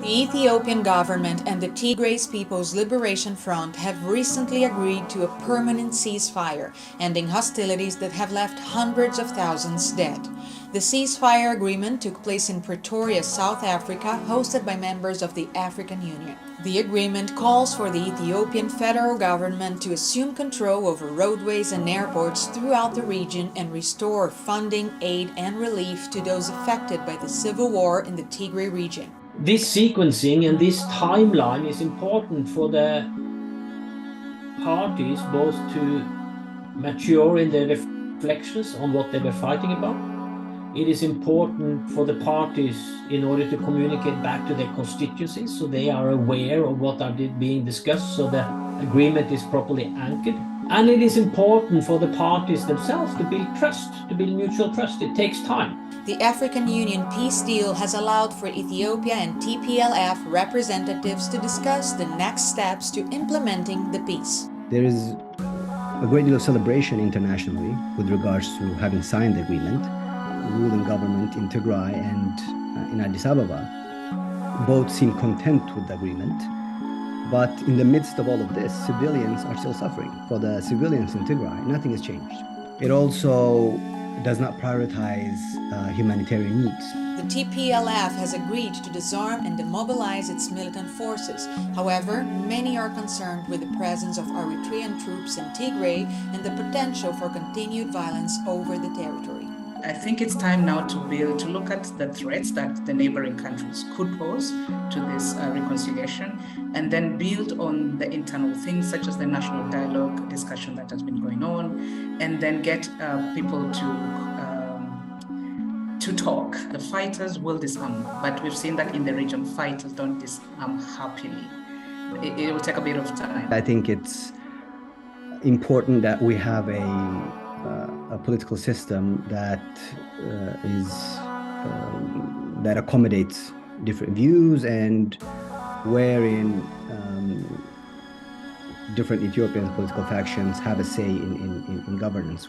The Ethiopian government and the Tigray People's Liberation Front have recently agreed to a permanent ceasefire, ending hostilities that have left hundreds of thousands dead. The ceasefire agreement took place in Pretoria, South Africa, hosted by members of the African Union. The agreement calls for the Ethiopian federal government to assume control over roadways and airports throughout the region and restore funding, aid, and relief to those affected by the civil war in the Tigray region. This sequencing and this timeline is important for the parties both to mature in their reflections on what they were fighting about. It is important for the parties in order to communicate back to their constituencies so they are aware of what are being discussed, so the agreement is properly anchored. And it is important for the parties themselves to build trust, to build mutual trust. It takes time. The African Union peace deal has allowed for Ethiopia and TPLF representatives to discuss the next steps to implementing the peace. There is a great deal of celebration internationally with regards to having signed the agreement. The ruling government in Tigray and in Addis Ababa both seem content with the agreement. But in the midst of all of this, civilians are still suffering. For the civilians in Tigray, nothing has changed. It also does not prioritize humanitarian needs. The TPLF has agreed to disarm and demobilize its militant forces. However, many are concerned with the presence of Eritrean troops in Tigray and the potential for continued violence over the territory. I think it's time now to look at the threats that the neighboring countries could pose to this reconciliation, and then build on the internal things such as the national dialogue discussion that has been going on, and then get people to talk. The fighters will disarm, but we've seen that in the region, fighters don't disarm happily. It will take a bit of time. I think it's important that we have a political system that that accommodates different views, and wherein different Ethiopian political factions have a say in governance.